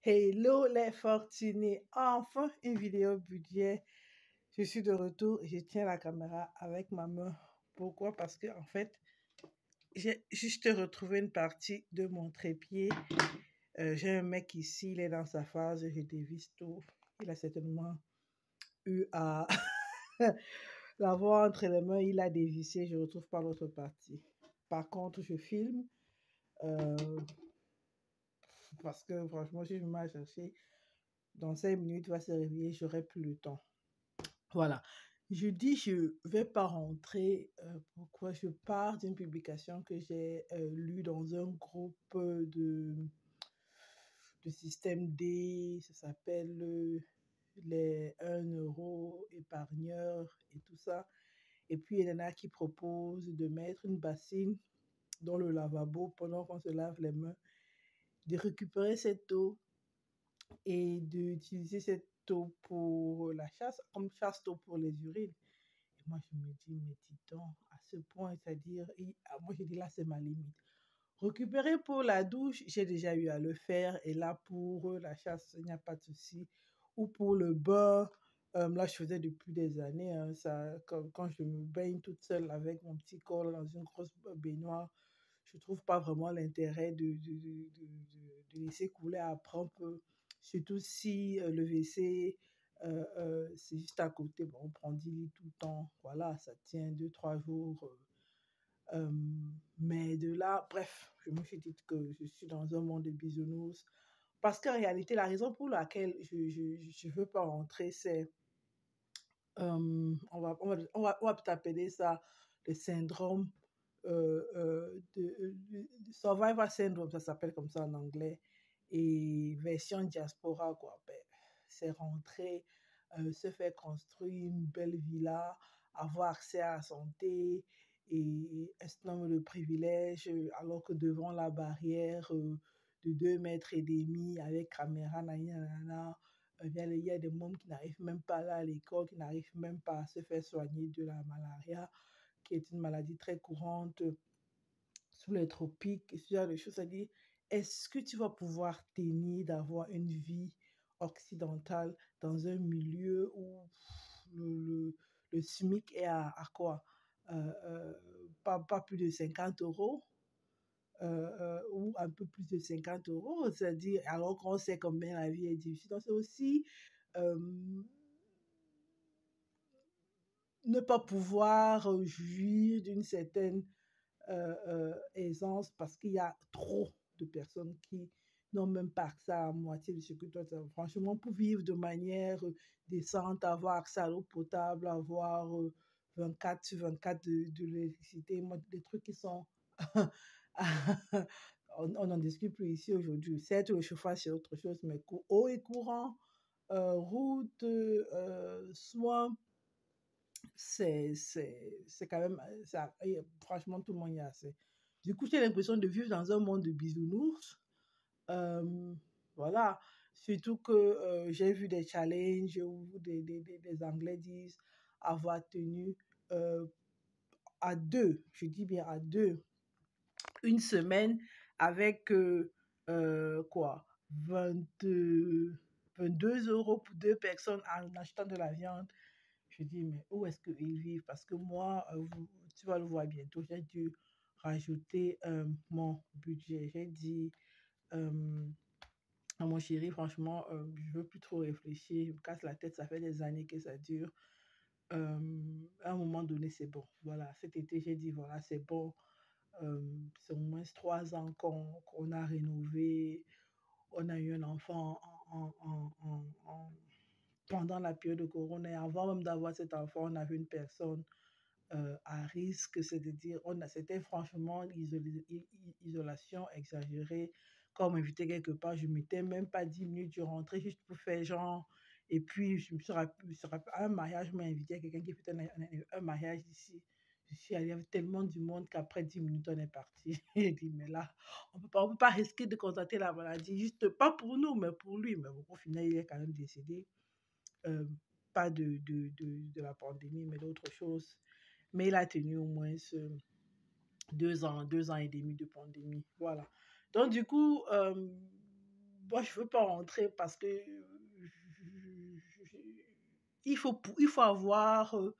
Hello les fortunés, enfin une vidéo budget. Je suis de retour et je tiens la caméra avec ma main. Pourquoi? Parce que en fait, j'ai juste retrouvé une partie de mon trépied. J'ai un mec ici, il est dans sa phase, je dévisse tout. Il a certainement eu à l'avoir entre les mains, il a dévissé, je ne retrouve pas l'autre partie. Par contre, je filme parce que franchement, si je me mets à chercher, dans 5 minutes, il va se réveiller, j'aurai plus le temps. Voilà. Je dis je vais pas rentrer. Pourquoi? Je pars d'une publication que j'ai lue dans un groupe de système D. Ça s'appelle les 1 € épargneurs et tout ça. Et puis, il y en a qui proposent de mettre une bassine dans le lavabo pendant qu'on se lave les mains, de récupérer cette eau et d'utiliser cette eau pour la chasse, comme chasse-eau pour les urines. Et moi, je me dis, mais dis donc, à ce point, c'est-à-dire, moi, je dis là, c'est ma limite. Récupérer pour la douche, j'ai déjà eu à le faire. Et là, pour la chasse, il n'y a pas de souci. Ou pour le bain, là, je faisais depuis des années. Hein, ça, quand je me baigne toute seule avec mon petit corps dans une grosse baignoire, je ne trouve pas vraiment l'intérêt de laisser couler après un peu. Surtout si le WC, c'est juste à côté. Bon, on prend 10 litres tout le temps. Voilà, ça tient 2, 3 jours. Mais de là, bref, je me suis dit que je suis dans un monde de bisounours. Parce qu'en réalité, la raison pour laquelle je veux pas rentrer, c'est, on va peut-être appeler ça le syndrome de Survivor Syndrome, ça s'appelle comme ça en anglais, et version diaspora, quoi. Ben, c'est rentrer, se faire construire une belle villa, avoir accès à la santé et un certain nombre de privilèges, alors que devant la barrière de 2 mètres et demi avec caméra, nanana, il y a des mômes qui n'arrivent même pas là à l'école, qui n'arrivent même pas à se faire soigner de la malaria, qui est une maladie très courante sous les tropiques, et ce genre de choses. C'est-à-dire, est-ce que tu vas pouvoir tenir d'avoir une vie occidentale dans un milieu où le SMIC est à quoi? Pas plus de 50 € ou un peu plus de 50 €, c'est-à-dire, alors qu'on sait combien la vie est difficile. Donc, c'est aussi euh, ne pas pouvoir jouir d'une certaine aisance parce qu'il y a trop de personnes qui n'ont même pas accès à la moitié de ce que toi tu as. Franchement, pour vivre de manière décente, avoir accès à l'eau potable, avoir 24/24 de l'électricité, des trucs qui sont... on n'en discute plus ici aujourd'hui. Certes, le chauffage, c'est autre chose, mais eau et courant, route, soins, c'est quand même, ça, franchement, tout le monde y a assez. Du coup, j'ai l'impression de vivre dans un monde de bisounours. Voilà, surtout que j'ai vu des challenges où des Anglais disent avoir tenu euh, à deux, je dis bien à deux, une semaine avec quoi, 22 € pour 2 personnes en achetant de la viande. Je dis, mais où est-ce qu'ils vivent? Parce que moi, tu vas le voir bientôt, j'ai dû rajouter mon budget. J'ai dit à mon chéri, franchement, je veux plus trop réfléchir, je me casse la tête, ça fait des années que ça dure. À un moment donné, c'est bon. Voilà, cet été, j'ai dit, voilà, c'est bon. C'est au moins 3 ans qu'on a rénové. On a eu un enfant pendant la période de Corona. Et avant même d'avoir cet enfant, on avait une personne à risque, c'est-à-dire, c'était franchement isolation exagérée. Quand on m'invitait quelque part, je ne mettais même pas 10 minutes, je rentrais juste pour faire genre. Et puis, je me suis rappelé, à un mariage, je m'ai invité à quelqu'un qui fait un mariage ici. Je suis allée avec tellement du monde qu'après 10 minutes, on est parti. J'ai dit, mais là, on peut pas risquer de constater la maladie, juste pas pour nous, mais pour lui. Mais bon, au final, il est quand même décédé. Euh, pas de la pandémie, mais d'autres choses. Mais il a tenu au moins 2 ans et demi de pandémie. Voilà. Donc, du coup, moi, je ne veux pas rentrer parce que il faut avoir, je ne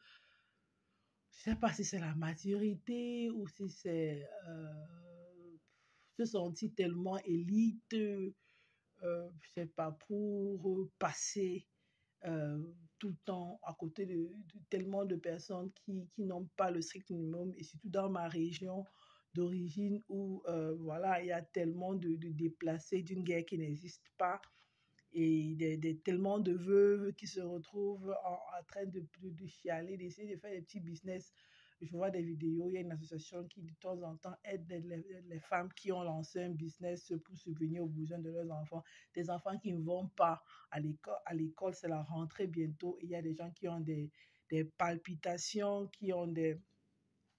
sais pas si c'est la maturité ou si c'est se sentir tellement élite, je sais pas, pour passer euh, tout le temps à côté de tellement de personnes qui n'ont pas le strict minimum, et surtout dans ma région d'origine où voilà, il y a tellement de déplacés d'une guerre qui n'existe pas, et tellement de veuves qui se retrouvent en train de chialer, d'essayer de faire des petits business. Je vois des vidéos, il y a une association qui de temps en temps aide les femmes qui ont lancé un business pour subvenir aux besoins de leurs enfants. Des enfants qui ne vont pas à l'école, c'est la rentrée bientôt. Et il y a des gens qui ont des palpitations, qui ont des...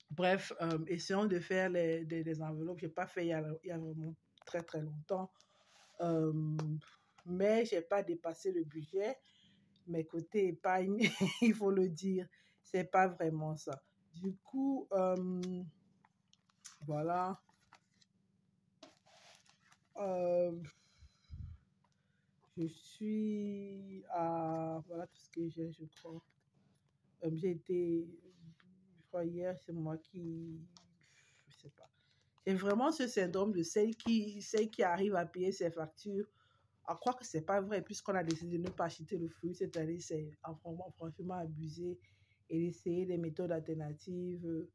Bref, essayons de faire des enveloppes. Je n'ai pas fait il y a vraiment très très longtemps. Euh, mais je n'ai pas dépassé le budget. Mais côté épargne, il faut le dire, c'est pas vraiment ça. Du coup, voilà. Je suis à... Voilà tout ce que j'ai, je crois. J'ai été... Je crois hier, c'est moi qui... Je sais pas. J'ai vraiment ce syndrome de celle qui arrive à payer ses factures. À croire que c'est pas vrai, puisqu'on a décidé de ne pas acheter le fruit cette année, c'est franchement abusé, et d'essayer des méthodes alternatives.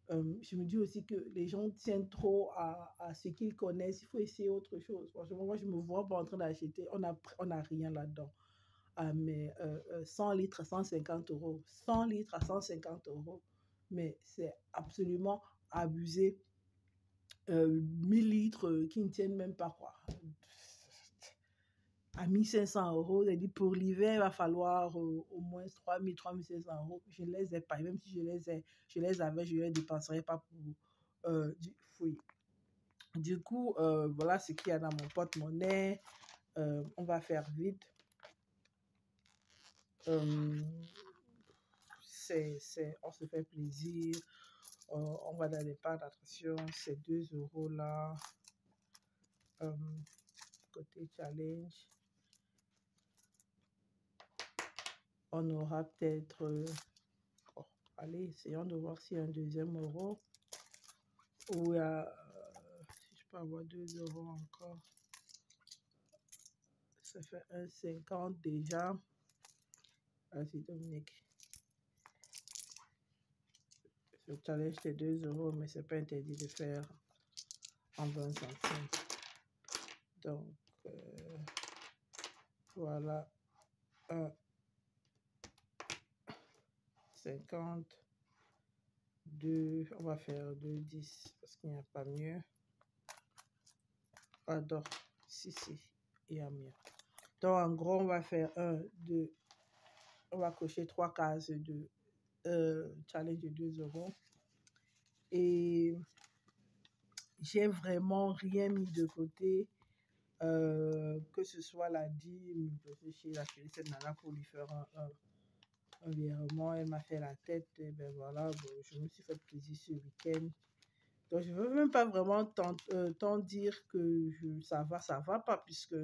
Je me dis aussi que les gens tiennent trop à ce qu'ils connaissent. Il faut essayer autre chose. Franchement, moi, je me vois pas en train d'acheter. On a rien là-dedans. Mais 100 litres à 150 euros. 100 litres à 150 euros. Mais c'est absolument abusé. 1000 litres qui ne tiennent même pas, quoi. À 1500 euros. J'ai dit pour l'hiver, il va falloir au moins 3000, 3500 euros. Je ne les ai pas. Et même si je les avais, je ne les dépenserais pas pour du fruit. Du coup, voilà ce qu'il y a dans mon porte-monnaie. On va faire vite. On se fait plaisir. On va dans les parcs d'attraction. Ces 2 euros là. Côté challenge. On aura peut-être... allez, essayons de voir s'il y a un deuxième euro. Ou si je peux avoir 2 euros encore. Ça fait 1,50 déjà. Vas-y, Dominique. Le challenge, c'est 2 euros, mais c'est pas interdit de faire en 20 centimes. Donc, voilà. 50. 2, on va faire 2,10 parce qu'il n'y a pas mieux. Pardon, si, il y a mieux. Donc, en gros, on va faire 1, 2, on va cocher 3 cases de challenge de 2 euros. Et j'ai vraiment rien mis de côté, que ce soit la dîme. J'ai acheté cette nana pour lui faire un virement. Elle m'a fait la tête. Et ben voilà, bon, je me suis fait plaisir ce week-end. Donc, je ne veux même pas vraiment tant dire que ça va pas, puisque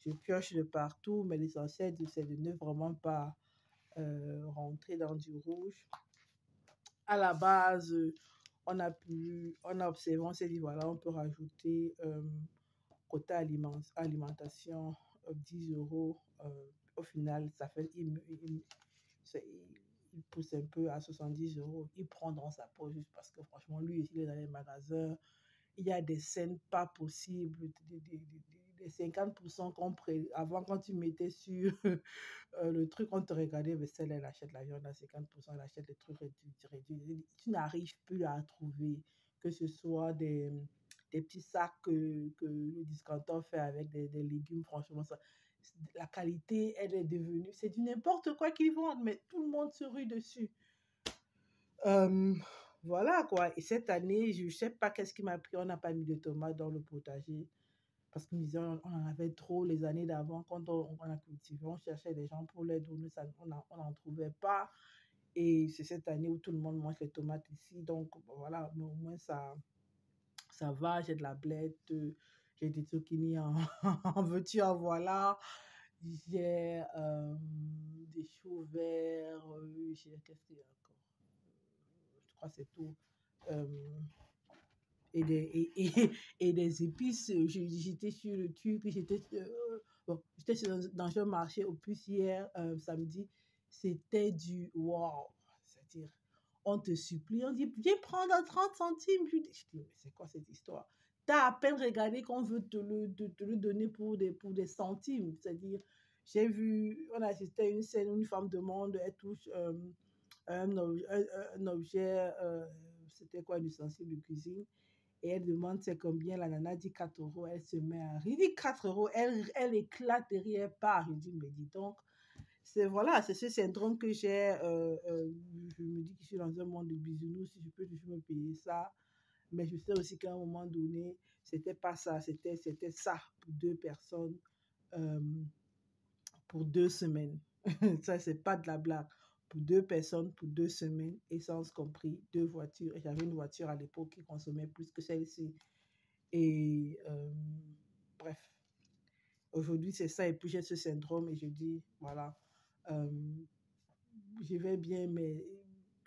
je pioche de partout, mais l'essentiel, c'est de ne vraiment pas rentrer dans du rouge. À la base, on a observé, on s'est dit, voilà, on peut rajouter côté alimentation 10 euros. Au final, ça fait, il pousse un peu à 70 euros. Il prend dans sa poche juste parce que franchement, lui, il est dans les magasins. Il y a des scènes pas possibles, des 50% avant, quand tu mettais sur le truc, on te regardait, mais celle, elle achète la viande à 50%, elle achète des trucs réduits. Tu n'arrives plus à trouver, que ce soit des petits sacs que le discounter fait avec des légumes. Franchement, la qualité, elle est devenue, c'est du n'importe quoi qu'ils vendent, mais tout le monde se rue dessus. Voilà quoi. Et cette année, je ne sais pas qu'est-ce qui m'a pris. On n'a pas mis de tomates dans le potager parce qu'on disait on en avait trop les années d'avant. Quand on a cultivé, on cherchait des gens pour les donner, on n'en trouvait pas. Et c'est cette année où tout le monde mange les tomates ici. Donc voilà, mais au moins ça va. J'ai de la blette, J'ai des zucchini en veux-tu, en voilà. J'ai des choux verts. Qu'est-ce qu'il y a encore? Je crois que c'est tout. Euh, et des épices. J'étais sur le truc, j'étais dans un marché au plus hier, samedi. C'était du wow. C'est-à-dire, on te supplie, on dit, viens prendre 30 centimes. Je dis, mais c'est quoi cette histoire? T'as à peine regardé qu'on veut te le donner pour des centimes. C'est-à-dire, j'ai vu, on a assisté à une scène où une femme demande, elle touche un objet, c'était quoi, un ustensile de cuisine, et elle demande c'est combien, la nana dit 4 euros, elle se met à rire, dit 4 euros, elle éclate de rire, elle part. Je dis, mais dis donc, voilà, c'est ce syndrome que j'ai, je me dis que je suis dans un monde de bisounours, si je peux toujours me payer ça, mais je sais aussi qu'à un moment donné, c'était pas ça, c'était ça pour deux personnes, euh, pour 2 semaines. Ça, c'est pas de la blague. Pour deux personnes, pour 2 semaines, essence compris, 2 voitures. Et j'avais une voiture à l'époque qui consommait plus que celle-ci. Et bref, aujourd'hui, c'est ça. Et puis, j'ai ce syndrome et je dis, voilà, euh, je vais bien, mais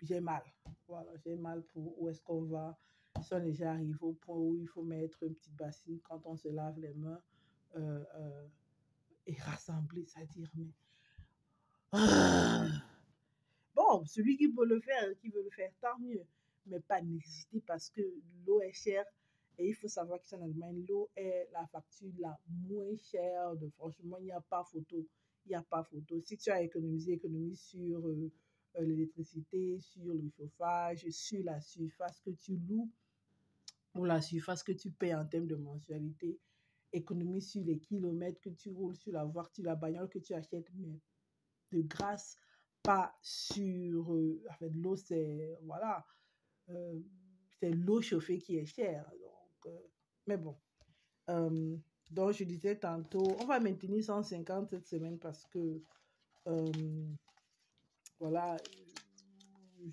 j'ai mal. Voilà, j'ai mal pour où est-ce qu'on va. Si on est déjà arrivé au point où il faut mettre une petite bassine quand on se lave les mains et rassembler, c'est-à-dire, mais bon, celui qui veut le faire, tant mieux. Mais pas nécessiter parce que l'eau est chère. Et il faut savoir qu'en Allemagne, l'eau est la facture la moins chère. Franchement, il n'y a pas photo. Il n'y a pas photo. Si tu as économisé, économise sur l'électricité, sur le chauffage, sur la surface que tu loues ou la surface que tu payes en termes de mensualité. Économise sur les kilomètres que tu roules, sur la voiture, la bagnole que tu achètes. Mais de grâce, pas sur l'eau, c'est voilà, c'est l'eau chauffée qui est chère. Donc, mais bon, euh, donc je disais tantôt, on va maintenir 150 cette semaine parce que euh, voilà,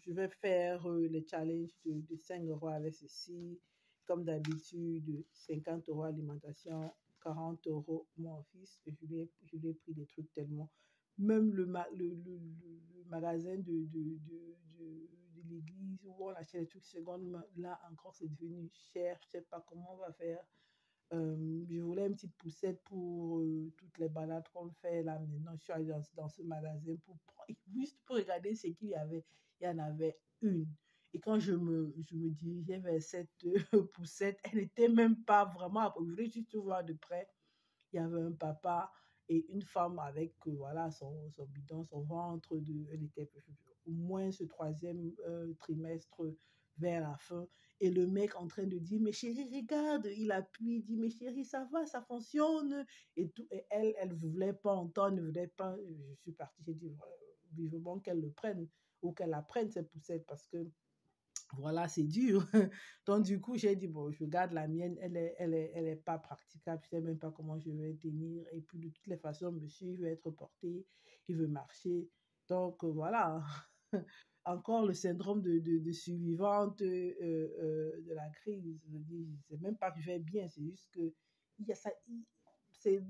je vais faire les challenges de 5 euros avec ceci, comme d'habitude, 50 euros alimentation, 40 euros mon fils. Je lui ai pris des trucs tellement. Même le magasin de l'église où on achète les trucs secondes main, là encore c'est devenu cher. Je ne sais pas comment on va faire. Je voulais une petite poussette pour toutes les balades qu'on fait là maintenant. Je suis allée dans ce magasin juste pour regarder ce qu'il y avait. Il y en avait une. Et quand je me dirigeais vers cette poussette, elle n'était même pas vraiment. Je voulais juste voir de près. Il y avait un papa et une femme avec voilà, son bidon, son ventre. Elle était au moins ce troisième trimestre vers la fin. Et le mec en train de dire, mais chérie, regarde, il appuie, il dit, mais chérie, ça va, ça fonctionne. Et, tout, et elle ne voulait pas entendre, ne voulait pas. Je suis partie, j'ai dit, vivement qu'elle le prenne ou qu'elle la prenne, cette poussette, parce que voilà, c'est dur. Donc, du coup, j'ai dit, bon, je garde la mienne, elle est pas praticable, je sais même pas comment je vais tenir. Et puis, de toutes les façons, monsieur, il veut être porté, il veut marcher. Donc, voilà. Encore le syndrome de survivante de la crise. Je dis, c'est même pas que je vais bien, c'est juste que il y a ça, c'est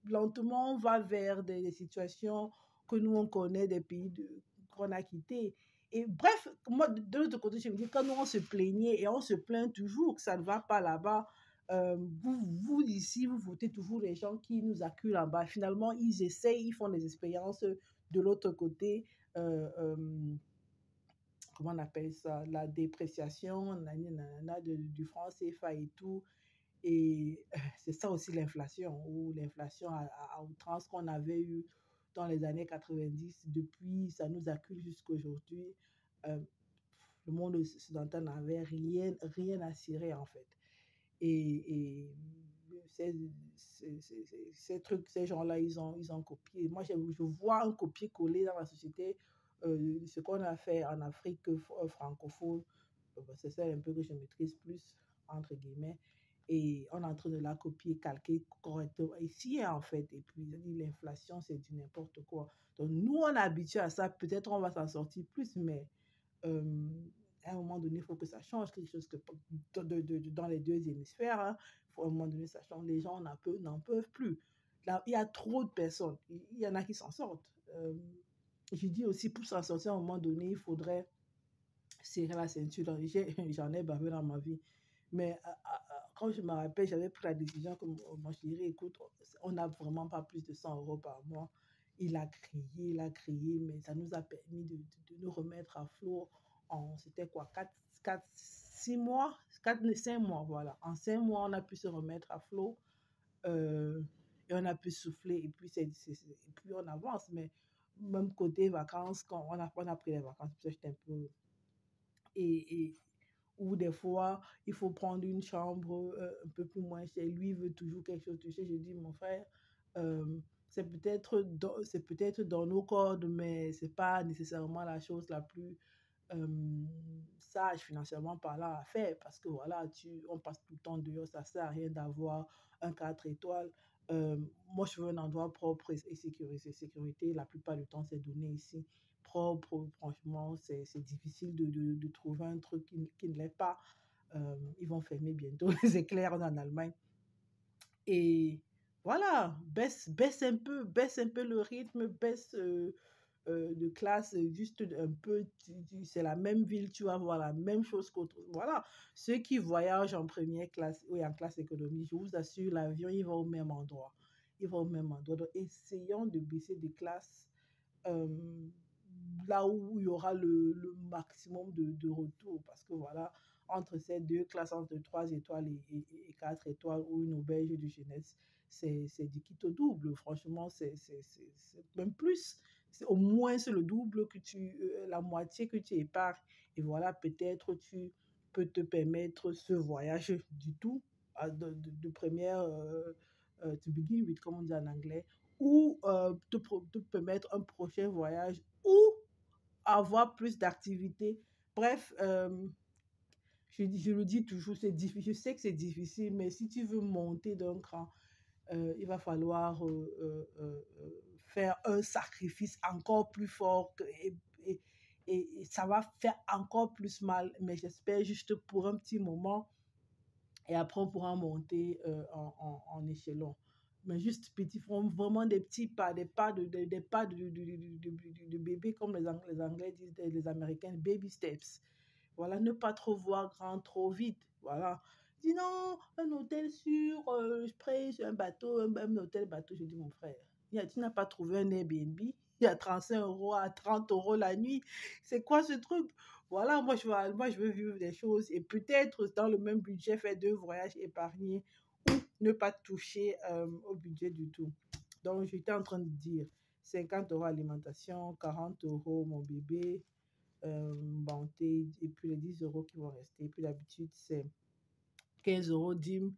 lentement, on va vers des situations que nous, on connaît des pays qu'on a quittés. Et bref, moi, de l'autre côté, je me dis, quand nous, on se plaignait et on se plaint toujours que ça ne va pas là-bas, vous, ici, vous votez toujours les gens qui nous acculent là-bas. Finalement, ils essayent, ils font des expériences de l'autre côté. Euh, euh, Comment on appelle ça? La dépréciation du franc CFA et tout. Et c'est ça aussi l'inflation, ou l'inflation à outrance qu'on avait eu dans les années 90. Depuis, ça nous accule jusqu'à aujourd'hui. Euh, le monde occidental n'avait rien à cirer en fait. Et ces trucs, ces gens-là, ils ont copié. Moi, je vois un copier-coller dans la société, ce qu'on a fait en Afrique francophone. C'est ça un peu que je maîtrise plus, entre guillemets. Et on est en train de la copier, calquer correctement ici, en fait. Et puis, l'inflation, c'est du n'importe quoi. Donc, nous, on est habitués à ça. Peut-être on va s'en sortir plus, mais à un moment donné, il faut que ça change, quelque chose que dans les deux hémisphères, hein, faut, à un moment donné, ça change. Les gens n'en peuvent plus. Là, il y a trop de personnes. Il y en a qui s'en sortent. Je dis aussi, pour s'en sortir, à un moment donné, il faudrait serrer la ceinture. J'en ai bavé dans ma vie. Mais quand je me rappelle, j'avais pris la décision que mon chéri, écoute, on n'a vraiment pas plus de 100 euros par mois. Il a crié, mais ça nous a permis de nous remettre à flot en, c'était quoi, 6 mois, 4, 5 mois, voilà. En 5 mois, on a pu se remettre à flot et on a pu souffler et puis, et puis on avance. Mais même côté vacances, quand on a pris les vacances, j'étais un peu... Et, ou des fois, il faut prendre une chambre un peu plus moins chère. Lui, il veut toujours quelque chose de cher. Je dis, mon frère, c'est peut-être dans nos cordes, mais c'est pas nécessairement la chose la plus sage financièrement parlant à faire, parce que voilà, on passe tout le temps dehors, ça sert à rien d'avoir un 4 étoiles. Moi, je veux un endroit propre et sécurisé. Sécurité, la plupart du temps, c'est donné ici. Propre, franchement, c'est difficile de trouver un truc qui ne l'est pas. Ils vont fermer bientôt les éclairs en Allemagne. Et voilà, baisse un peu le rythme, baisse de classe, juste un peu, c'est la même ville, tu vas voir la même chose qu'autre. Voilà, ceux qui voyagent en première classe ou en classe économie, je vous assure, l'avion, il va au même endroit. Il va au même endroit. Donc, essayons de baisser des classes là où il y aura le maximum de retour. Parce que voilà, entre ces deux classes, entre 3 étoiles et 4 étoiles ou une auberge de jeunesse, c'est du kit au double. Franchement, c'est même plus. Au moins, c'est le double que la moitié que tu épargnes. Et voilà, peut-être tu peux te permettre ce voyage du tout, de première, to begin with, comme on dit en anglais, ou te permettre un prochain voyage ou avoir plus d'activités. Bref, je le dis toujours, c'est difficile. Je sais que c'est difficile, mais si tu veux monter d'un cran, il va falloir faire un sacrifice encore plus fort et, et ça va faire encore plus mal. Mais j'espère juste pour un petit moment et après on pourra monter en échelon. Mais juste petit, vraiment des petits pas, des pas de bébé comme les Anglais disent, les Américains, baby steps. Voilà, ne pas trop voir grand trop vite. Voilà. Sinon, un hôtel sur, je prêche sur un bateau, un hôtel bateau, je dis mon frère, tu n'as pas trouvé un Airbnb, il y a 35 euros à 30 euros la nuit. C'est quoi ce truc? Voilà, moi je veux vivre des choses et peut-être dans le même budget faire 2 voyages épargnés ou ne pas toucher au budget du tout. Donc, j'étais en train de dire 50 euros alimentation, 40 euros mon bébé, banté, et puis les 10 euros qui vont rester. Et puis d'habitude, c'est 15 euros dîme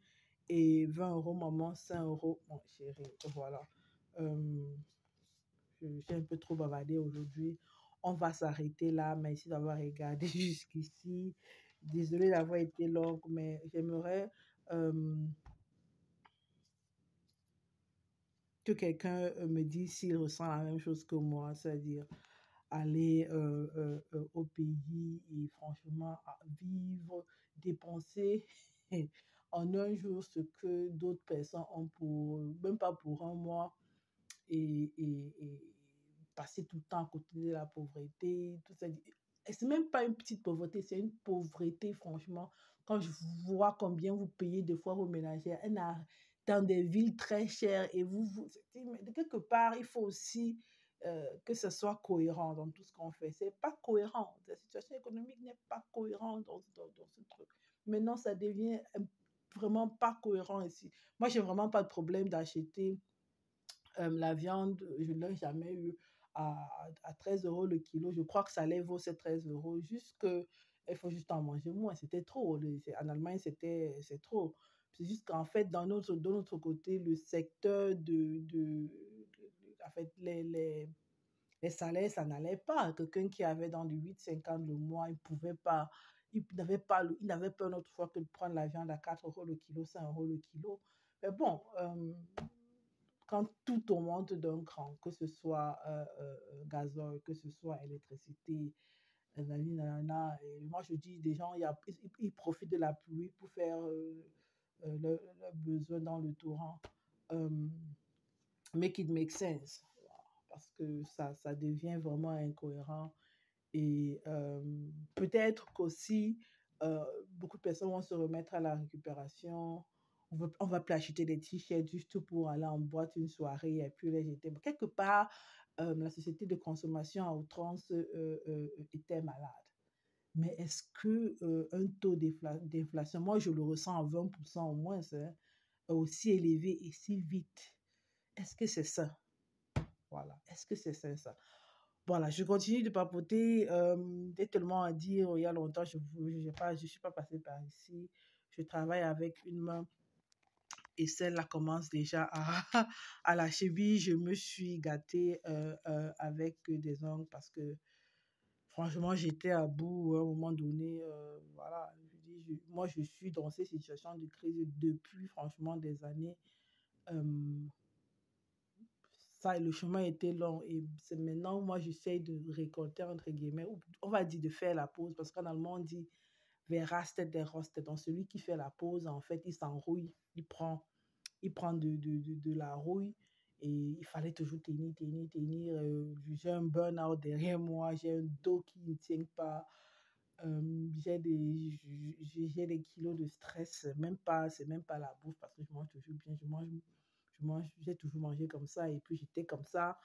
et 20 euros maman, 5 euros mon chéri. Voilà. J'ai un peu trop bavardé aujourd'hui. On va s'arrêter là. Merci d'avoir regardé jusqu'ici. Désolée d'avoir été longue, mais j'aimerais que quelqu'un me dise s'il ressent la même chose que moi, c'est-à-dire aller au pays et franchement vivre, dépenser en un jour ce que d'autres personnes ont pour, même pas pour un mois, et passer tout le temps à côté de la pauvreté, tout ça. Et c'est même pas une petite pauvreté, c'est une pauvreté, franchement. Quand je vois combien vous payez des fois vos ménagères, dans des villes très chères, et mais de quelque part, il faut aussi que ce soit cohérent dans tout ce qu'on fait. C'est pas cohérent. La situation économique n'est pas cohérente dans ce truc. Maintenant, ça devient vraiment pas cohérent ici. Moi, j'ai vraiment pas de problème d'acheter la viande, je ne l'ai jamais eu à 13 euros le kilo. Je crois que ça lève ces 13 euros. Juste que il faut juste en manger moins. C'était trop. En Allemagne, c'est trop. C'est juste qu'en fait, de notre côté, le secteur en fait, les salaires, ça n'allait pas. Quelqu'un qui avait dans le 8,50 le mois, il n'avait pas une autre fois que de prendre la viande à 4 euros le kilo, 5 euros le kilo. Mais bon, quand tout augmente d'un cran, que ce soit gazole, que ce soit électricité, nanani, nanana. Et moi, je dis, des gens, ils profitent de la pluie pour faire leurs besoins dans le torrent. Make it make sense. Parce que ça devient vraiment incohérent. Et peut-être qu'aussi, beaucoup de personnes vont se remettre à la récupération. On va plus acheter des t-shirts juste pour aller en boîte une soirée et puis les jeter. Quelque part, la société de consommation à outrance était malade. Mais est-ce que un taux d'inflation, moi je le ressens à 20% au moins, hein, aussi élevé et si vite, est-ce que c'est ça? Voilà, est-ce que c'est ça? Voilà, je continue de papoter. J'ai tellement à dire. Il y a longtemps, je ne suis pas passée par ici. Je travaille avec une main et celle-là commence déjà à la cheville. Je me suis gâtée avec des ongles parce que franchement, j'étais à bout à un moment donné. Voilà, moi, je suis dans ces situations de crise depuis franchement des années. Ça, le chemin était long et c'est maintenant, moi, j'essaie de récolter, entre guillemets, ou on va dire de faire la pause, parce qu'en allemand, on dit wer rastet, der rostet. Donc, celui qui fait la pause, en fait, il s'enrouille, il prend de la rouille et il fallait toujours tenir. J'ai un burn-out derrière moi, j'ai un dos qui ne tient pas, j'ai des kilos de stress, c'est même pas la bouffe parce que je mange toujours bien, j'ai toujours mangé comme ça et puis j'étais comme ça.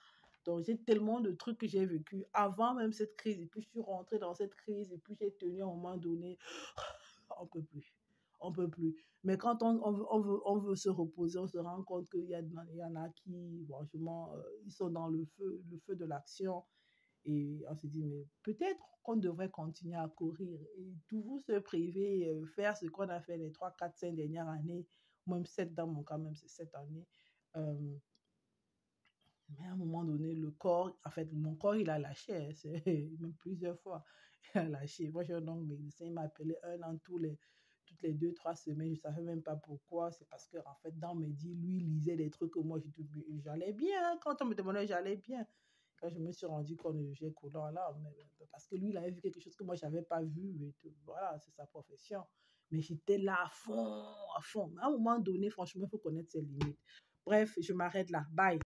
Donc, j'ai tellement de trucs que j'ai vécu avant même cette crise. Et puis, je suis rentrée dans cette crise et puis j'ai tenu à un moment donné. On peut plus. On peut plus. Mais quand on veut se reposer, on se rend compte qu'il y en a qui, franchement, ils sont dans le feu de l'action. Et on se dit, mais peut-être qu'on devrait continuer à courir et toujours se priver, faire ce qu'on a fait les 3, 4, 5 dernières années, même 7 dans mon cas, même c'est 7 années. Mais à un moment donné, le corps, en fait, mon corps, il a lâché, hein, c'est même plusieurs fois, il a lâché. Moi, j'ai un oncle médecin, il m'a appelé un an toutes les 2, 3 semaines, je ne savais même pas pourquoi. C'est parce que, en fait, dans mes dits, lui, il lisait des trucs que moi, j'allais bien. Quand on me demandait, j'allais bien. Quand je me suis rendu compte que j'ai collant là, parce que lui, il avait vu quelque chose que moi, je n'avais pas vu. Et tout, voilà, c'est sa profession. Mais j'étais là à fond, à fond. Mais à un moment donné, franchement, il faut connaître ses limites. Bref, je m'arrête là. Bye.